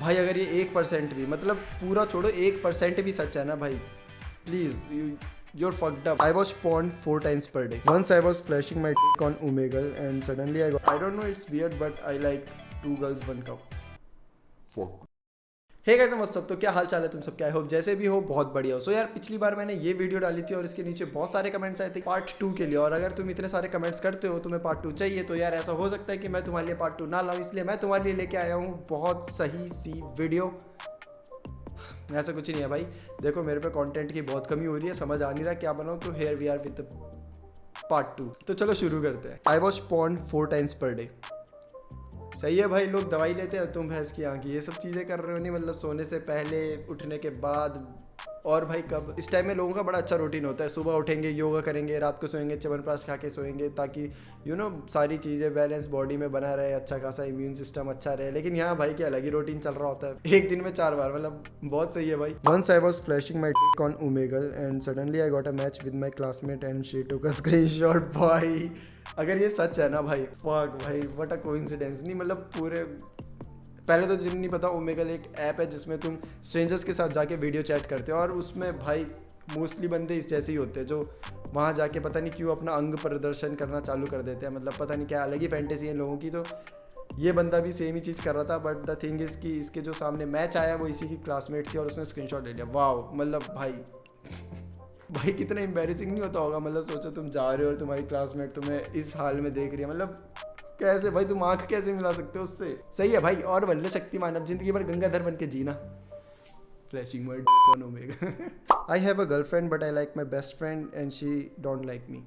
भाई अगर ये 1% भी, मतलब पूरा छोड़ो, 1% भी सच है ना भाई, please you're fucked up. I was spawned 4 times per day. Once I was flashing my dick on Omegle and suddenly I don't know, it's weird but I like 2 girls 1 cup. Fuck. Hey guys what's up, तो क्या हाल चाल है तुम सब, क्या I hope जैसे भी हो बहुत बढ़िया हो। सो यार पिछली बार मैंने ये वीडियो डाली थी और इसके नीचे बहुत सारे कमेंट्स आए थे पार्ट 2 के लिए, और अगर तुम इतने सारे कमेंट्स करते हो तुम्हें पार्ट 2 चाहिए, तो यार ऐसा हो सकता है कि मैं तुम्हारे लिए पार्ट 2 ना लाऊं, इसलिए मैं तुम्हारे लिए लेके आया हूँ बहुत सही सी वीडियो। ऐसा कुछ नहीं है भाई, देखो मेरे पे कंटेंट की बहुत कमी हो रही है, समझ आ नहीं रहा क्या बनाऊं, तो here we are with part 2। तो चलो शुरू करते हैं। I was pond 4 times per day. सही है भाई, लोग दवाई लेते हैं, तुम भैंस की आंखें ये सब चीज़ें कर रहे हो नहीं, मतलब सोने से पहले, उठने के बाद, और भाई कब इस टाइम में लोगों का बड़ा अच्छा रूटीन होता है, सुबह उठेंगे योगा करेंगे, रात को सोएंगे च्यवनप्राश खा के सोएंगे, ताकि सारी चीज़ें बैलेंस बॉडी में बना रहे, अच्छा खासा इम्यून सिस्टम अच्छा रहे। लेकिन यहाँ भाई क्या अलग ही रूटीन चल रहा होता है, एक दिन में 4 बार, मतलब बहुत सही है भाई। Once I was flashing my dick on Omegle and suddenly I got a match with my classmate and she took a screenshot भाई। अगर ये सच है ना भाई, फक भाई, व्हाट अ कोइंसिडेंस। नहीं मतलब पूरे, पहले तो जिन्हें नहीं पता, ओमेगल एक ऐप है जिसमें तुम स्ट्रेंजर्स के साथ जाके वीडियो चैट करते हो, और उसमें भाई मोस्टली बंदे इस जैसे ही होते हैं जो वहाँ जाके पता नहीं क्यों अपना अंग प्रदर्शन करना चालू कर देते हैं, मतलब पता नहीं क्या अलग ही फैंटेसी है लोगों की। तो ये बंदा भी सेम ही चीज़ कर रहा था, बट द थिंग इज़ कि इसके जो सामने मैच आया वो इसी की क्लासमेट थी और उसने स्क्रीनशॉट ले लिया। वाह, मतलब भाई भाई कितना एम्बैरेसिंग नहीं होता होगा, मतलब सोचो तुम जा रहे हो और तुम्हारी क्लासमेट तुम्हें इस हाल में देख रही है, मतलब कैसे भाई, तुम आंख कैसे मिला सकते हो उससे। सही है भाई, और बन ले शक्तिमान, अब जिंदगी भर गंगाधर बन के जीना। फ्लैशिंग वर्ड कौन omega. I have a girlfriend but I like my best friend and she don't like me.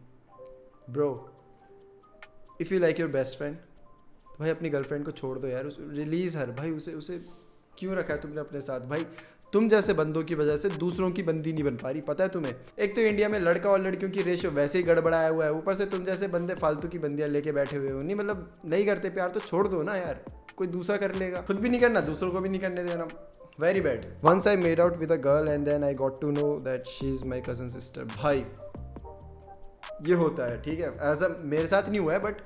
Bro, if you like your best friend, भाई अपनी गर्लफ्रेंड को छोड़ दो यार, रिलीज हर भाई, उसे उसे क्यों रखा है तुमने अपने साथ भाई। तुम जैसे बंदों की वजह से दूसरों की बंदी नहीं बन पा रही, पता है तुम्हें। एक तो इंडिया में लड़का और लड़कियों की रेशियो वैसे ही गड़बड़ाया हुआ है, ऊपर से तुम जैसे बंदे फालतू की बंदियां लेके बैठे हुए हो। नहीं मतलब नहीं करते प्यार तो छोड़ दो ना यार, कोई दूसरा कर लेगा, खुद भी नहीं करना, दूसरों को भी नहीं करने देना। Very bad. Once I made out with a girl and then I got to know that she is my cousin sister. भाई ये होता है, ठीक है, ऐसा मेरे साथ नहीं हुआ है, बट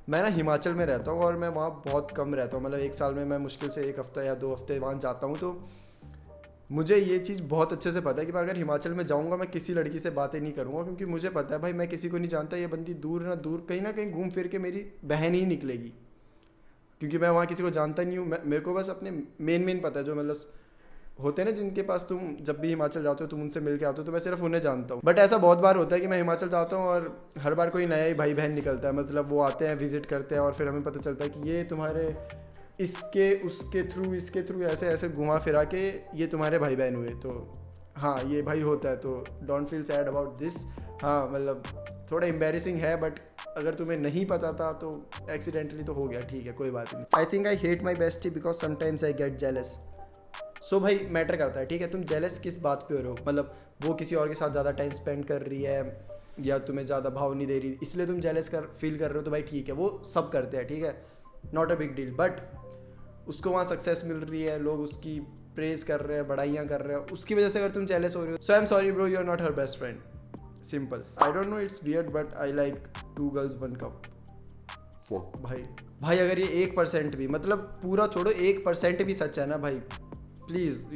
मैं ना हिमाचल में रहता हूँ और मैं वहाँ बहुत कम रहता हूँ, मतलब एक साल में मैं मुश्किल से 1 हफ्ता या 2 हफ्ते वहाँ जाता हूँ। तो मुझे ये चीज़ बहुत अच्छे से पता है कि मैं अगर हिमाचल में जाऊँगा मैं किसी लड़की से बातें नहीं करूँगा, क्योंकि मुझे पता है भाई मैं किसी को नहीं जानता, ये बंदी दूर ना कहीं घूम फिर के मेरी बहन ही निकलेगी, क्योंकि मैं वहाँ किसी को जानता नहीं हूँ। मेरे को बस अपने मेन पता है, जो मतलब होते हैं ना जिनके पास तुम जब भी हिमाचल जाते हो तुम उनसे मिल के आते हो, तो मैं सिर्फ उन्हें जानता हूँ। बट ऐसा बहुत बार होता है कि मैं हिमाचल जाता हूँ और हर बार कोई नया ही भाई बहन निकलता है, मतलब वो आते हैं विजिट करते हैं और फिर हमें पता चलता है कि ये तुम्हारे इसके थ्रू ऐसे ऐसे घुमा फिरा के ये तुम्हारे भाई बहन हुए। तो हाँ ये भाई होता है, तो don't feel sad about this. हाँ मतलब थोड़ा एम्बेरसिंग है, बट अगर तुम्हें नहीं पता था तो एक्सीडेंटली तो हो गया, ठीक है कोई बात नहीं। I think I hate my bestie because sometimes I get jealous. So भाई मैटर करता है, ठीक है, तुम जेलस किस बात पे हो रहे हो, मतलब वो किसी और के साथ ज़्यादा टाइम स्पेंड कर रही है या तुम्हें ज़्यादा भाव नहीं दे रही, इसलिए तुम जेलस फील कर रहे हो, तो भाई ठीक है, वो सब करते हैं, ठीक है, not a big deal. But उसको वहाँ सक्सेस मिल रही है, लोग उसकी प्रेज कर रहे हैं, बड़ाइयाँ कर रहे हैं, उसकी वजह से अगर तुम जेलस हो रहे हो, so I am sorry bro, you are not her best friend, simple. I don't know, it's weird but I like 2 girls 1 cup. भाई अगर ये 1% भी, मतलब पूरा छोड़ो, 1% भी सच है ना भाई, प्लीज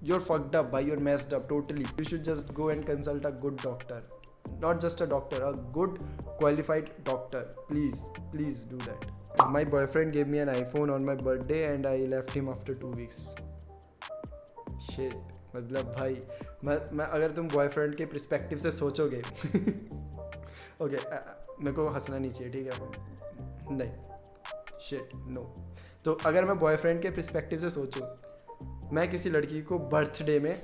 you're fucked up भाई, you're messed up totally. You should just go and consult a good doctor, not just a doctor, a good qualified doctor. Please do that. My boyfriend gave me an iPhone on my birthday and I left him after 2 weeks. Shit, मतलब भाई मैं अगर तुम boyfriend के perspective से सोचोगे okay मेरे को हंसना नहीं चाहिए, ठीक है, नहीं, शिट नो। तो अगर मैं बॉयफ्रेंड के पर्सपेक्टिव से सोचूं, मैं किसी लड़की को बर्थडे में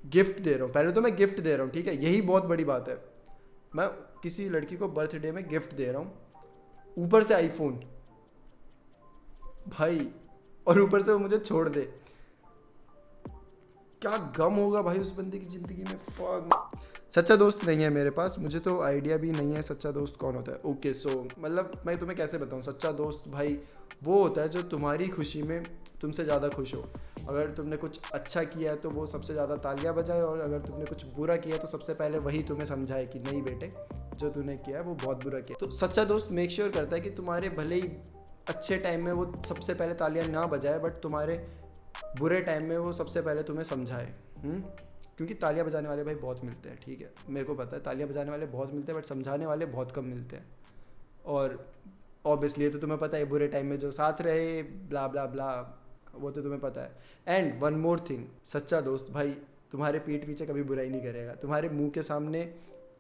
गिफ्ट दे रहा हूँ, पहले तो मैं गिफ्ट दे रहा हूँ, ठीक है, यही बहुत बड़ी बात है, मैं किसी लड़की को बर्थडे में गिफ्ट दे रहा हूँ, ऊपर से आईफोन भाई, और ऊपर से वो मुझे छोड़ दे, क्या गम होगा भाई उस बंदे की ज़िंदगी में। फक, सच्चा दोस्त नहीं है मेरे पास, मुझे तो आइडिया भी नहीं है सच्चा दोस्त कौन होता है। ओके सो मतलब मैं तुम्हें कैसे बताऊँ, सच्चा दोस्त भाई वो होता है जो तुम्हारी खुशी में तुमसे ज़्यादा खुश हो। अगर तुमने कुछ अच्छा किया है तो वो सबसे ज़्यादा तालियां बजाए, और अगर तुमने कुछ बुरा किया है तो सबसे पहले वही तुम्हें समझाए कि नहीं बेटे, जो तूने किया है वो बहुत बुरा किया। तो सच्चा दोस्त मेक श्योर करता है कि तुम्हारे भले ही अच्छे टाइम में वो सबसे पहले तालियां ना बजाए, बट तुम्हारे बुरे टाइम में वो सबसे पहले तुम्हें समझाए। क्योंकि तालियां बजाने वाले भाई बहुत मिलते हैं, ठीक है, मेरे को पता है तालियां बजाने वाले बहुत मिलते हैं, बट समझाने वाले बहुत कम मिलते हैं। और ऑब्वियसली ये तो तुम्हें पता है, बुरे टाइम में जो साथ रहे ब्ला ब्ला ब्ला, वो तो तुम्हें पता है। एंड वन मोर थिंग, सच्चा दोस्त भाई तुम्हारे पीठ पीछे कभी बुराई नहीं करेगा, तुम्हारे मुंह के सामने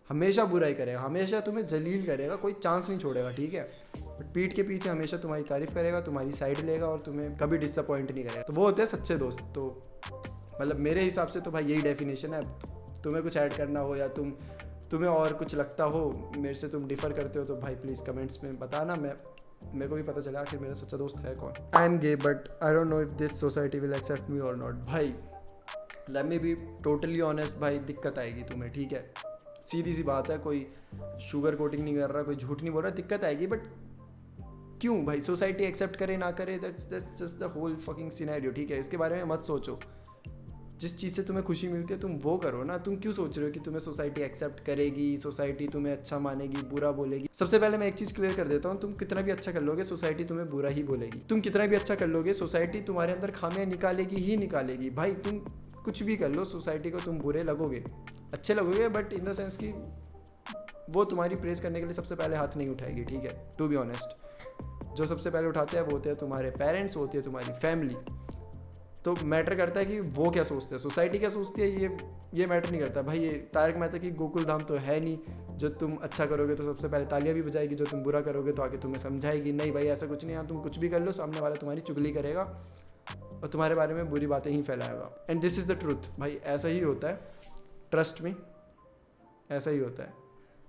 हमेशा बुराई करेगा, हमेशा तुम्हें जलील करेगा, कोई चांस नहीं छोड़ेगा, ठीक है, बट पीठ के पीछे हमेशा तुम्हारी तारीफ करेगा, तुम्हारी साइड लेगा और तुम्हें कभी डिसअपॉइंट नहीं करेगा। तो वो होते हैं सच्चे दोस्त। तो मतलब मेरे हिसाब से तो भाई यही डेफिनेशन है। तुम्हें कुछ ऐड करना हो या तुम्हें और कुछ लगता हो, मेरे से तुम डिफर करते हो, तो भाई प्लीज़ कमेंट्स में बताना, मेरे को भी पता चला आखिर मेरा सच्चा दोस्त है कौन। I am gay but I don't know if this society will accept me और नॉट। भाई let me be totally honest भाई, दिक्कत आएगी तुम्हें, ठीक है, सीधी सी बात है, कोई शुगर कोटिंग नहीं कर रहा, कोई झूठ नहीं बोल रहा, दिक्कत आएगी। बट क्यों भाई, सोसाइटी एक्सेप्ट करे ना करे, that's just the whole fucking scenario, ठीक है, इसके बारे में मत सोचो। जिस चीज़ से तुम्हें खुशी मिलती है तुम वो करो ना। तुम क्यों सोच रहे हो कि तुम्हें सोसाइटी एक्सेप्ट करेगी, सोसाइटी तुम्हें अच्छा मानेगी, बुरा बोलेगी। सबसे पहले मैं एक चीज़ क्लियर कर देता हूँ, तुम कितना भी अच्छा कर लोगे सोसाइटी तुम्हें बुरा ही बोलेगी। तुम कितना भी अच्छा कर लोगे सोसाइटी तुम्हारे अंदर खामियां निकालेगी ही निकालेगी। भाई तुम कुछ भी कर लो, सोसाइटी को तुम बुरे लगोगे, अच्छे लगोगे, बट इन द सेंस कि वो तुम्हारी प्रेस करने के लिए सबसे पहले हाथ नहीं उठाएगी, ठीक है, टू बी ऑनेस्ट। जो सबसे पहले उठाते हैं वो होते हैं तुम्हारे पेरेंट्स, होती है तुम्हारी फैमिली। तो मैटर करता है कि वो क्या सोचते हैं, सोसाइटी क्या सोचती है, ये मैटर नहीं करता भाई। ये तारक मेहता की गोकुल धाम तो है नहीं, जो तुम अच्छा करोगे तो सबसे पहले तालियां भी बजाएगी, जो तुम बुरा करोगे तो आके तुम्हें समझाएगी। नहीं भाई ऐसा कुछ नहीं है, तुम कुछ भी कर लो सामने वाला तुम्हारी चुगली करेगा और तुम्हारे बारे में बुरी बातें ही फैलाएगा। And this is the truth भाई, ऐसा ही होता है, ट्रस्ट मी, ऐसा ही होता है।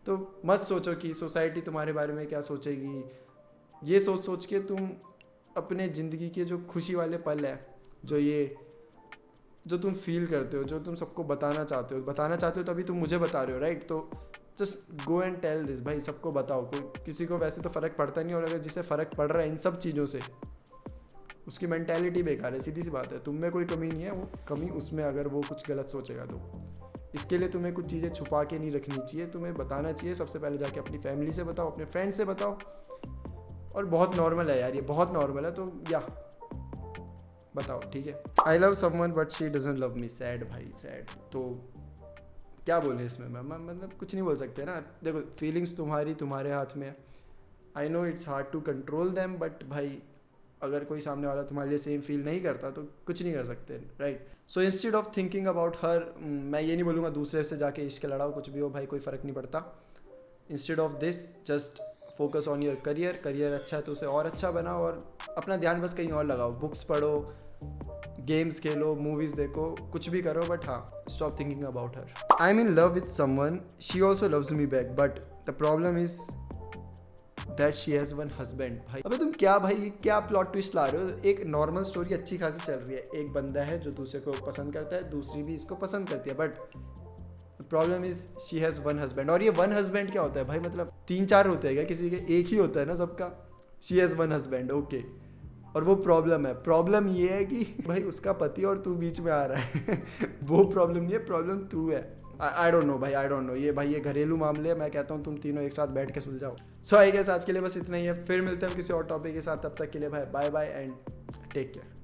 तो मत सोचो कि सोसाइटी तुम्हारे बारे में क्या सोचेगी। ये सोच के तुम अपने ज़िंदगी के जो खुशी वाले पल है, जो तुम फील करते हो, जो तुम सबको बताना चाहते हो तभी तुम मुझे बता रहे हो, राइट। तो just go and tell this भाई, सबको बताओ। कोई किसी को वैसे तो फ़र्क पड़ता नहीं, और अगर जिसे फ़र्क पड़ रहा है इन सब चीज़ों से, उसकी मेंटालिटी बेकार है, सीधी सी बात है। तुम में कोई कमी नहीं है, वो कमी उसमें, अगर वो कुछ गलत सोचेगा तो। इसके लिए तुम्हें कुछ चीज़ें छुपा के नहीं रखनी चाहिए, तुम्हें बताना चाहिए। सबसे पहले जाके अपनी फैमिली से बताओ, अपने फ्रेंड से बताओ, और बहुत नॉर्मल है यार, ये बहुत नॉर्मल है। तो या बताओ, ठीक है। I love someone but she doesn't love me, sad भाई, सैड। तो क्या बोले इसमें मैं, मतलब कुछ नहीं बोल सकते ना। देखो फीलिंग्स तुम्हारे हाथ में है। I know it's hard to control them, but भाई अगर कोई सामने वाला तुम्हारे लिए सेम फील नहीं करता तो कुछ नहीं कर सकते, right. So instead of thinking about her, मैं ये नहीं बोलूँगा दूसरे से जाके इश्क लड़ाओ, कुछ भी हो भाई, कोई फ़र्क नहीं पड़ता। Instead of this just focus on your career अच्छा है तो उसे और अच्छा बनाओ, और अपना ध्यान बस कहीं और लगाओ। बुक्स पढ़ो, गेम्स खेलो, मूवीज़ देखो, कुछ भी करो, बट हाँ, stop thinking about her. I am in love with someone, she also loves me back, but the problem is that she has one husband. भाई अबे तुम क्या भाई, क्या प्लॉट ट्विस्ट ला रहे हो। एक नॉर्मल स्टोरी अच्छी खासी चल रही है, एक बंदा है जो दूसरे को पसंद करता है, दूसरी भी इसको पसंद करती है, but problem is she has one husband. और ये वन हस्बैंड क्या होता है भाई, मतलब 3-4 होते हैं क्या किसी के, एक ही होता है ना सबका। She has one husband, okay. और वो प्रॉब्लम है। प्रॉब्लम ये है कि भाई उसका पति और तू बीच में आ रहा है वो प्रॉब्लम नहीं है, प्रॉब्लम तू है। आई डोंट नो भाई, आई डोंट नो, ये घरेलू मामले है। मैं कहता हूँ तुम तीनों एक साथ बैठ के सुलझाओ। सो आई गेस आज के लिए बस इतना ही है, फिर मिलते हैं हम किसी और टॉपिक के साथ। तब तक के लिए भाई bye bye and take care.